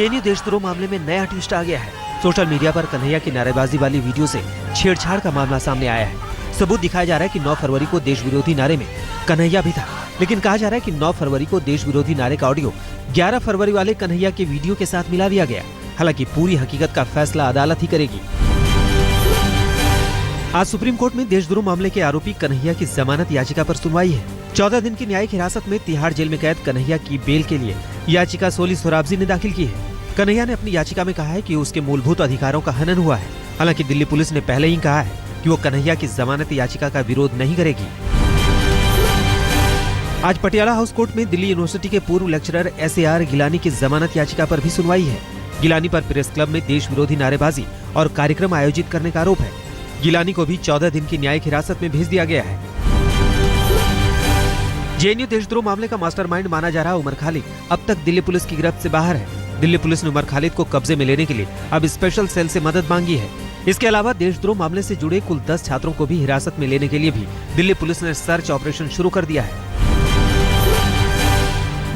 JNU देशद्रोह मामले में नया ट्विस्ट आ गया है। सोशल मीडिया पर कन्हैया की नारेबाजी वाली वीडियो से छेड़छाड़ का मामला सामने आया है। सबूत दिखाया जा रहा है कि 9 फरवरी को देश विरोधी नारे में कन्हैया भी था, लेकिन कहा जा रहा है कि 9 फरवरी को देश विरोधी नारे का ऑडियो 11 फरवरी वाले कन्हैया के वीडियो के साथ मिला दिया गया। हालांकि पूरी हकीकत का फैसला अदालत ही करेगी। आज सुप्रीम कोर्ट में देशद्रोह मामले के आरोपी कन्हैया की जमानत याचिका पर सुनवाई है। 14 दिन की न्यायिक हिरासत में तिहाड़ जेल में कैद कन्हैया की बेल के लिए याचिका सोली सोराबजी ने दाखिल की है। कन्हैया ने अपनी याचिका में कहा है कि उसके मूलभूत अधिकारों का हनन हुआ है। हालांकि दिल्ली पुलिस ने पहले ही कहा है कि वो कन्हैया की जमानत याचिका का विरोध नहीं करेगी। आज पटियाला हाउस कोर्ट में दिल्ली यूनिवर्सिटी के पूर्व लेक्चरर SAR गिलानी की जमानत याचिका पर भी सुनवाई है। गिलानी पर प्रेस क्लब में देश विरोधी नारेबाजी और कार्यक्रम आयोजित करने का आरोप है। गिलानी को भी 14 दिन की न्यायिक हिरासत में भेज दिया गया है। जेएनयू देशद्रोह मामले का मास्टरमाइंड माना जा रहा उमर खालिद अब तक दिल्ली पुलिस की गिरफ्त से बाहर है। दिल्ली पुलिस ने उमर खालिद को कब्जे में लेने के लिए अब स्पेशल सेल से मदद मांगी है। इसके अलावा देशद्रोह मामले से जुड़े कुल 10 छात्रों को भी हिरासत में लेने के लिए भी दिल्ली पुलिस ने सर्च ऑपरेशन शुरू कर दिया है।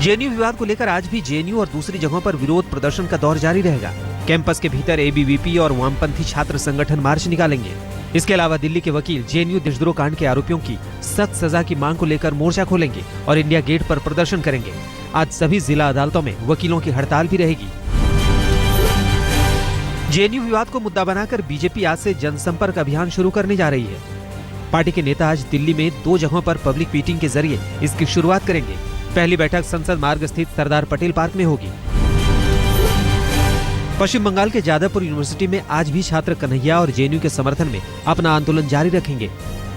जेएनयू विवाद को लेकर आज भी जेएनयू और दूसरी जगहों पर विरोध प्रदर्शन का दौर जारी रहेगा। कैंपस के भीतर ABVP और वामपंथी छात्र संगठन मार्च निकालेंगे। इसके अलावा दिल्ली के वकील जेएनयू देशद्रोह कांड के आरोपियों की सख्त सजा की मांग को लेकर मोर्चा खोलेंगे और इंडिया गेट पर प्रदर्शन करेंगे। आज सभी जिला अदालतों में वकीलों की हड़ताल भी रहेगी। जेएनयू विवाद को मुद्दा बनाकर बीजेपी आज से जनसंपर्क अभियान शुरू करने जा रही है। पार्टी के नेता आज दिल्ली में 2 जगहों पर पब्लिक मीटिंग के जरिए इसकी शुरुआत करेंगे। पहली बैठक संसद मार्ग स्थित सरदार पटेल पार्क में होगी। पश्चिम बंगाल के जादवपुर यूनिवर्सिटी में आज भी छात्र कन्हैया और जेएनयू के समर्थन में अपना आंदोलन जारी रखेंगे।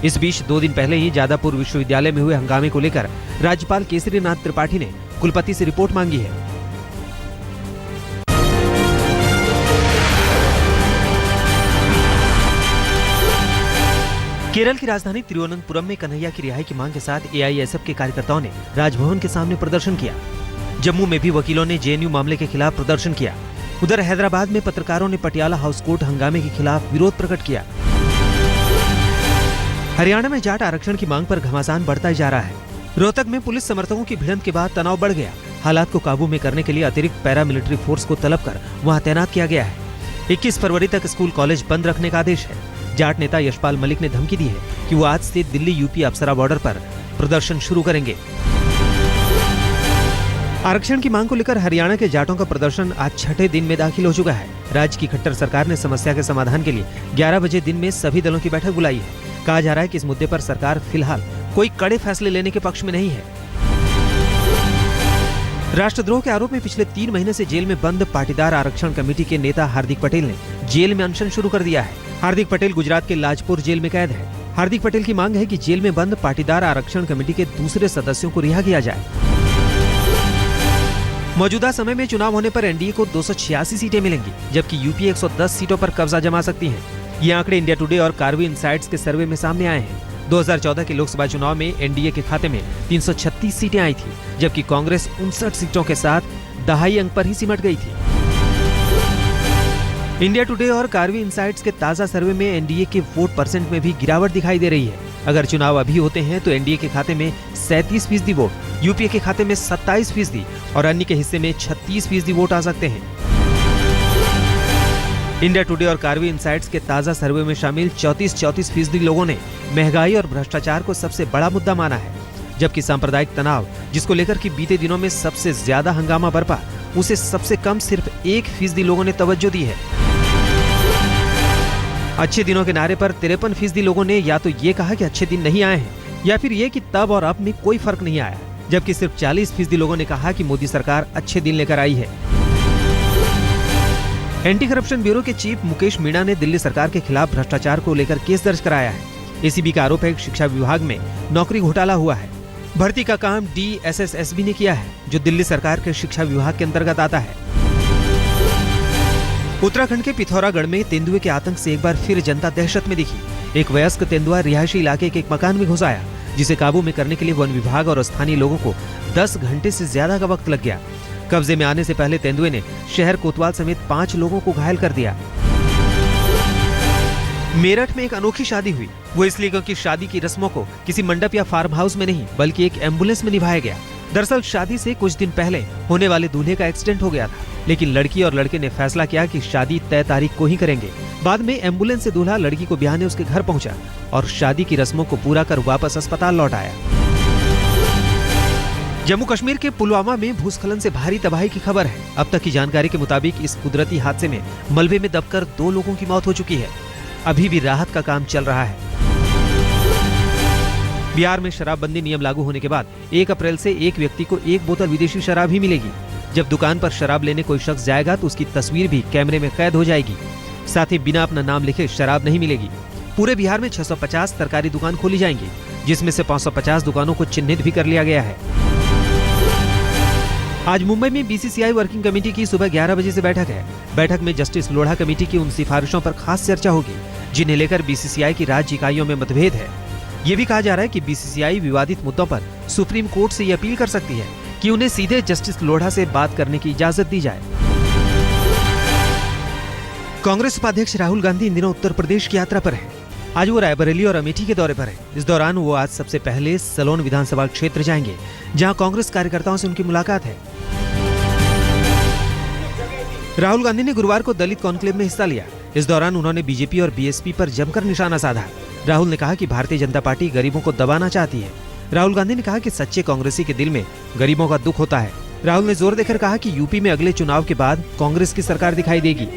इस बीच 2 दिन पहले ही जादवपुर विश्वविद्यालय में हुए हंगामे को लेकर राज्यपाल केसरीनाथ त्रिपाठी ने कुलपति से रिपोर्ट मांगी है। केरल की राजधानी तिरुवनंतपुरम में कन्हैया की रिहाई की मांग के साथ AISF के कार्यकर्ताओं ने राजभवन के सामने प्रदर्शन किया। जम्मू में भी वकीलों ने जेएनयू मामले के खिलाफ प्रदर्शन किया। उधर हैदराबाद में पत्रकारों ने पटियाला हाउस कोर्ट हंगामे के खिलाफ विरोध प्रकट किया। हरियाणा में जाट आरक्षण की मांग पर घमासान बढ़ता जा रहा है। रोहतक में पुलिस समर्थकों की भिड़ंत के बाद तनाव बढ़ गया। हालात को काबू में करने के लिए अतिरिक्त पैरामिलिट्री फोर्स को तलब कर वहां तैनात किया गया है। 21 फरवरी तक स्कूल कॉलेज बंद रखने का आदेश है। जाट नेता यशपाल मलिक ने धमकी दी है कि वो आज से दिल्ली UP अप्सरा बॉर्डर पर प्रदर्शन शुरू करेंगे। आरक्षण की मांग को लेकर हरियाणा के जाटों का प्रदर्शन आज छठे दिन में दाखिल हो चुका है। राज्य की खट्टर सरकार ने समस्या के समाधान के लिए 11 बजे दिन में सभी दलों की बैठक बुलाई है। कहा जा रहा है कि इस मुद्दे पर सरकार फिलहाल कोई कड़े फैसले लेने के पक्ष में नहीं है। राष्ट्रद्रोह के आरोप में पिछले 3 महीने से जेल में बंद पाटीदार आरक्षण कमेटी के नेता हार्दिक पटेल ने जेल में अनशन शुरू कर दिया है। हार्दिक पटेल गुजरात के लाजपुर जेल में कैद है। हार्दिक पटेल की मांग है कि जेल में बंद पाटीदार आरक्षण कमेटी के दूसरे सदस्यों को रिहा किया जाए। मौजूदा समय में चुनाव होने पर एनडीए को 286 सीटें मिलेंगी, जबकि यूपीए 110 सीटों पर कब्जा जमा सकती है। ये आंकड़े इंडिया टुडे और कार्वी इनसाइट्स के सर्वे में सामने आए हैं। 2014 के लोकसभा चुनाव में एनडीए के खाते में 336 सीटें आई थी, जबकि कांग्रेस 59 सीटों के साथ दहाई अंक पर ही सिमट गई थी। इंडिया टुडे और कार्वी इनसाइट्स के ताजा सर्वे में एनडीए के वोट परसेंट में भी गिरावट दिखाई दे रही है। अगर चुनाव अभी होते हैं तो एनडीए के खाते में 37% वोट, यूपीए के खाते में 27% और अन्य के हिस्से में 36% वोट आ सकते हैं। इंडिया टुडे और कार्वी इनसाइट्स के ताजा सर्वे में शामिल 34% लोगों ने महंगाई और भ्रष्टाचार को सबसे बड़ा मुद्दा माना है, जबकि सांप्रदायिक तनाव, जिसको लेकर कि बीते दिनों में सबसे ज्यादा हंगामा बरपा, उसे सबसे कम सिर्फ 1% लोगों ने तवज्जो दी है। अच्छे दिनों के नारे पर 53% लोगों ने या तो ये कहा कि अच्छे दिन नहीं आए हैं, या फिर ये कि तब और अब में कोई फर्क नहीं आया, जबकि सिर्फ 40% लोगों ने कहा कि मोदी सरकार अच्छे दिन लेकर आई है। एंटी करप्शन ब्यूरो के चीफ मुकेश मीणा ने दिल्ली सरकार के खिलाफ भ्रष्टाचार को लेकर केस दर्ज कराया है। एसीबी का आरोप है कि शिक्षा विभाग में नौकरी घोटाला हुआ है। भर्ती का काम DSSSB ने किया है, जो दिल्ली सरकार के शिक्षा विभाग के अंतर्गत आता है। उत्तराखंड के पिथौरागढ़ में तेंदुए के आतंक से एक बार फिर जनता दहशत में दिखी। एक वयस्क तेंदुआ रिहायशी इलाके के एक मकान में घुस आया, जिसे काबू में करने के लिए वन विभाग और स्थानीय लोगों को 10 घंटे से ज्यादा का वक्त लग गया। कब्जे में आने से पहले तेंदुए ने शहर कोतवाल समेत 5 लोगों को घायल कर दिया। मेरठ में एक अनोखी शादी हुई, वो इसलिए क्योंकि शादी की रस्मों को किसी मंडप या फार्म हाउस में नहीं, बल्कि एक एम्बुलेंस में निभाया गया। दरअसल शादी से कुछ दिन पहले होने वाले दूल्हे का एक्सीडेंट हो गया था, लेकिन लड़की और लड़के ने फैसला किया कि शादी तय तारीख को ही करेंगे। बाद में एम्बुलेंस से दूल्हा लड़की को ब्याहने उसके घर पहुंचा और शादी की रस्मों को पूरा कर वापस अस्पताल लौट आया। जम्मू कश्मीर के पुलवामा में भूस्खलन से भारी तबाही की खबर है। अब तक की जानकारी के मुताबिक इस कुदरती हादसे में मलबे में दबकर 2 लोगों की मौत हो चुकी है। अभी भी राहत का काम चल रहा है। बिहार में शराबबंदी नियम लागू होने के बाद 1 अप्रैल से एक व्यक्ति को 1 बोतल विदेशी शराब ही मिलेगी। जब दुकान पर शराब लेने कोई शख्स जाएगा तो उसकी तस्वीर भी कैमरे में कैद हो जाएगी। साथ ही बिना अपना नाम लिखे शराब नहीं मिलेगी। पूरे बिहार में 650 सरकारी दुकान खोली जाएंगी, जिसमें से 550 दुकानों को चिन्हित भी कर लिया गया है। आज मुंबई में बीसीसीआई वर्किंग कमेटी की सुबह 11 बजे से बैठक है। बैठक में जस्टिस लोढ़ा कमेटी की उन सिफारिशों पर खास चर्चा होगी जिन्हें लेकर बीसीसीआई की राज्य इकाइयों में मतभेद है। ये भी कहा जा रहा है कि बीसीसीआई विवादित मुद्दों पर सुप्रीम कोर्ट से ये अपील कर सकती है कि उन्हें सीधे जस्टिस लोढ़ा से बात करने की इजाजत दी जाए। कांग्रेस उपाध्यक्ष राहुल गांधी इन दिनों उत्तर प्रदेश की यात्रा पर है। आज वो रायबरेली और अमेठी के दौरे पर है। इस दौरान वो आज सबसे पहले सलोन विधानसभा क्षेत्र जाएंगे, जहां कांग्रेस कार्यकर्ताओं से उनकी मुलाकात है। राहुल गांधी ने गुरुवार को दलित कॉन्क्लेव में हिस्सा लिया। इस दौरान उन्होंने बीजेपी और बीएसपी पर जमकर निशाना साधा। राहुल ने कहा कि भारतीय जनता पार्टी गरीबों को दबाना चाहती है। राहुल गांधी ने कहा कि सच्चे कांग्रेसी के दिल में गरीबों का दुख होता है। राहुल ने जोर देकर कहा कि यूपी में अगले चुनाव के बाद कांग्रेस की सरकार दिखाई देगी।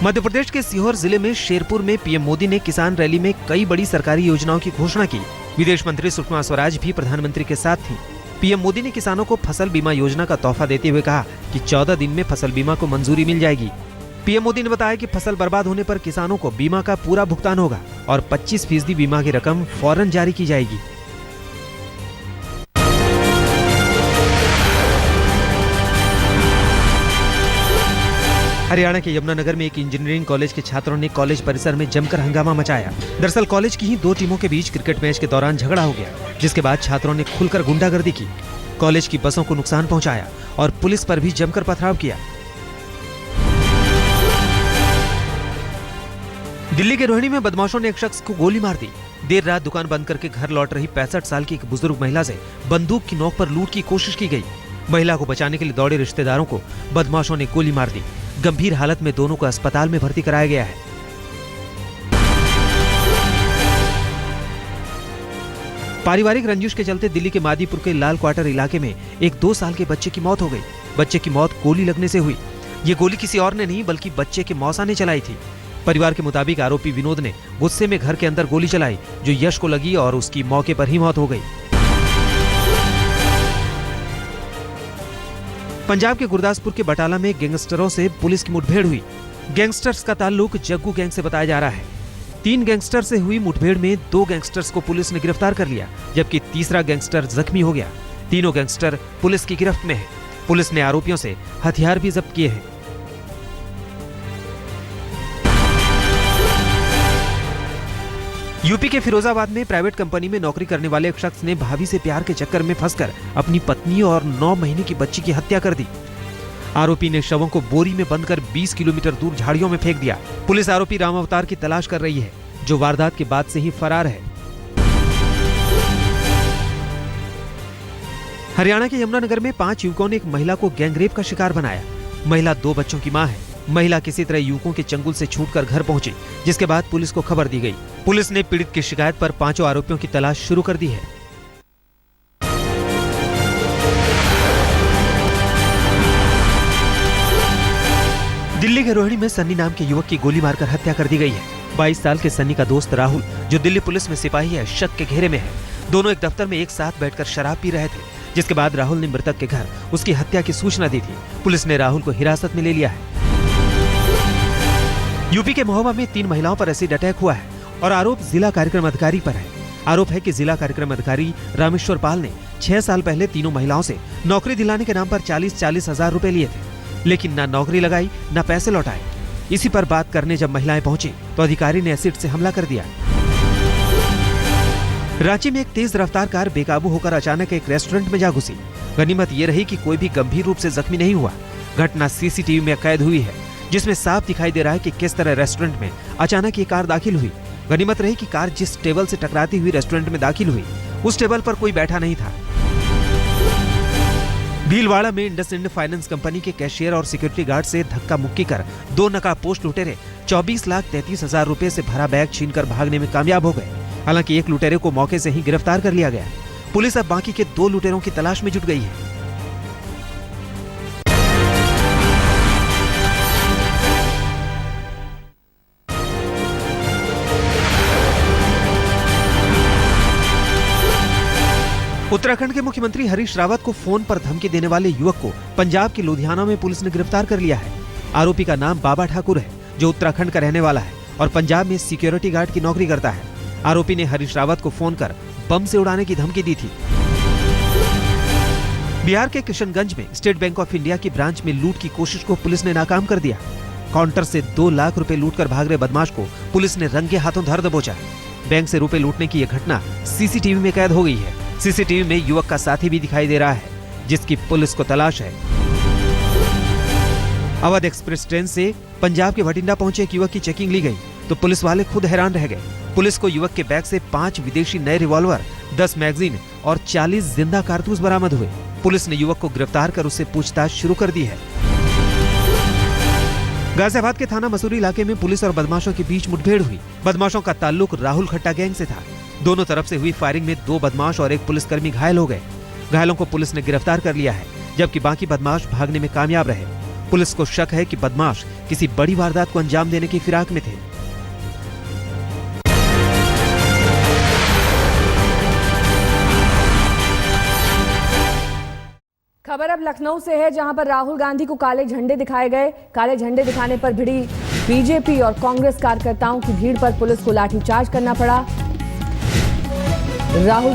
मध्य प्रदेश के सीहोर जिले में शेरपुर में पीएम मोदी ने किसान रैली में कई बड़ी सरकारी योजनाओं की घोषणा की। विदेश मंत्री सुषमा स्वराज भी प्रधानमंत्री के साथ थी। पीएम मोदी ने किसानों को फसल बीमा योजना का तोहफा देते हुए कहा कि 14 दिन में फसल बीमा को मंजूरी मिल जाएगी। पीएम मोदी ने बताया कि फसल बर्बाद होने पर किसानों को बीमा का पूरा भुगतान होगा और 25% बीमा की रकम फौरन जारी की जाएगी। हरियाणा के यमुनानगर में एक इंजीनियरिंग कॉलेज के छात्रों ने कॉलेज परिसर में जमकर हंगामा मचाया। दरअसल कॉलेज की ही 2 टीमों के बीच क्रिकेट मैच के दौरान झगड़ा हो गया, जिसके बाद छात्रों ने खुलकर गुंडागर्दी की, कॉलेज की बसों को नुकसान पहुंचाया और पुलिस पर भी जमकर पथराव किया। दिल्ली के रोहिणी में बदमाशों ने एक शख्स को गोली मार दी। देर रात दुकान बंद करके घर लौट रही 65 साल की एक बुजुर्ग महिला से बंदूक की नोक पर लूट की कोशिश की गई। महिला को बचाने के लिए दौड़े रिश्तेदारों को बदमाशों ने गोली मार दी। गंभीर हालत में दोनों को अस्पताल में भर्ती कराया गया है। पारिवारिक रंजिश के चलते दिल्ली के मादीपुर के लाल क्वार्टर इलाके में एक 2 साल के बच्चे की मौत हो गई। बच्चे की मौत गोली लगने से हुई। ये गोली किसी और ने नहीं बल्कि बच्चे के मौसा ने चलाई थी। परिवार के मुताबिक आरोपी विनोद ने गुस्से में घर के अंदर गोली चलाई, जो यश को लगी और उसकी मौके पर ही मौत हो गई। पंजाब के गुरदासपुर के बटाला में गैंगस्टरों से पुलिस की मुठभेड़ हुई। गैंगस्टर्स का ताल्लुक जग्गू गैंग से बताया जा रहा है। 3 गैंगस्टर से हुई मुठभेड़ में 2 गैंगस्टर्स को पुलिस ने गिरफ्तार कर लिया, जबकि तीसरा गैंगस्टर जख्मी हो गया। तीनों गैंगस्टर पुलिस की गिरफ्त में है। पुलिस ने आरोपियों से हथियार भी जब्त किए हैं। यूपी के फिरोजाबाद में प्राइवेट कंपनी में नौकरी करने वाले एक शख्स ने भाभी से प्यार के चक्कर में फंसकर अपनी पत्नी और 9 महीने की बच्ची की हत्या कर दी। आरोपी ने शवों को बोरी में बंद कर 20 किलोमीटर दूर झाड़ियों में फेंक दिया। पुलिस आरोपी राम अवतार की तलाश कर रही है, जो वारदात के बाद से ही फरार है। हरियाणा के यमुनानगर में 5 युवकों ने एक महिला को गैंगरेप का शिकार बनाया। महिला 2 बच्चों की मां है। महिला किसी तरह युवकों के चंगुल से छूटकर घर पहुंची, जिसके बाद पुलिस को खबर दी गई। पुलिस ने पीड़ित की शिकायत पर 5 आरोपियों की तलाश शुरू कर दी है। दिल्ली के रोहिणी में सन्नी नाम के युवक की गोली मारकर हत्या कर दी गई है। 22 साल के सन्नी का दोस्त राहुल, जो दिल्ली पुलिस में सिपाही है, शक के घेरे में है। दोनों एक दफ्तर में एक साथ बैठकर शराब पी रहे थे, जिसके बाद राहुल ने मृतक के घर उसकी हत्या की सूचना दी थी। पुलिस ने राहुल को हिरासत में ले लिया है। यूपी के महोबा में 3 महिलाओं पर एसिड अटैक हुआ है और आरोप जिला कार्यक्रम अधिकारी पर है। आरोप है कि जिला कार्यक्रम अधिकारी रामेश्वर पाल ने 6 साल पहले तीनों महिलाओं से नौकरी दिलाने के नाम पर 40-40 हजार रुपए लिए थे, लेकिन ना नौकरी लगाई ना पैसे लौटाए। इसी पर बात करने जब महिलाएं पहुंची तो अधिकारी ने एसिड से हमला कर दिया। रांची में एक तेज रफ्तार कार बेकाबू होकर अचानक एक रेस्टोरेंट में जा घुसी। गनीमत ये रही कि कोई भी गंभीर रूप से जख्मी नहीं हुआ। घटना सीसीटीवी में कैद हुई है, जिसमें साफ दिखाई दे रहा है कि किस तरह रेस्टोरेंट में अचानक ये कार दाखिल हुई। गनीमत रही कि कार जिस टेबल से टकराती हुई रेस्टोरेंट में दाखिल हुई, उस टेबल पर कोई बैठा नहीं था। भीलवाड़ा में इंडसइंड फाइनेंस कंपनी के कैशियर और सिक्योरिटी गार्ड से धक्का मुक्की कर 2 नकाबपोश लुटेरे 24,33,000 रुपए से भरा बैग छीनकर भागने में कामयाब हो गए। हालांकि एक लुटेरे को मौके से ही गिरफ्तार कर लिया गया। पुलिस अब बाकी के 2 लुटेरों की तलाश में जुट गई है। उत्तराखंड के मुख्यमंत्री हरीश रावत को फोन पर धमकी देने वाले युवक को पंजाब के लुधियाना में पुलिस ने गिरफ्तार कर लिया है। आरोपी का नाम बाबा ठाकुर है, जो उत्तराखंड का रहने वाला है और पंजाब में सिक्योरिटी गार्ड की नौकरी करता है। आरोपी ने हरीश रावत को फोन कर बम से उड़ाने की धमकी दी थी। बिहार के किशनगंज में स्टेट बैंक ऑफ इंडिया की ब्रांच में लूट की कोशिश को पुलिस ने नाकाम कर दिया। काउंटर से 2 लाख रुपए लूटकर भाग रहे बदमाश को पुलिस ने रंगे हाथों धर दबोचा। बैंक से रुपए लूटने की यह घटना सीसीटीवी में कैद हो गई है। सीसीटीवी में युवक का साथी भी दिखाई दे रहा है, जिसकी पुलिस को तलाश है। अवध एक्सप्रेस ट्रेन से पंजाब के भटिंडा पहुंचे एक युवक की चेकिंग ली गई तो पुलिस वाले खुद हैरान रह गए। पुलिस को युवक के बैग से 5 विदेशी नए रिवॉल्वर, 10 मैगजीन और 40 जिंदा कारतूस बरामद हुए। पुलिस ने युवक को गिरफ्तार कर उससे पूछताछ शुरू कर दी है। गाजियाबाद के थाना मसूरी इलाके में पुलिस और बदमाशों के बीच मुठभेड़ हुई। बदमाशों का ताल्लुक राहुल खट्टा गैंग से था। दोनों तरफ से हुई फायरिंग में 2 बदमाश और 1 पुलिसकर्मी घायल हो गए। घायलों को पुलिस ने गिरफ्तार कर लिया है, जबकि बाकी बदमाश भागने में कामयाब रहे। पुलिस को शक है कि बदमाश किसी बड़ी वारदात को अंजाम देने की फिराक में थे। खबर अब लखनऊ से है, जहां पर राहुल गांधी को काले झंडे दिखाए गए। काले झंडे दिखाने पर भिड़ी बीजेपी और कांग्रेस कार्यकर्ताओं की भीड़ पर पुलिस को लाठीचार्ज करना पड़ा। राहुल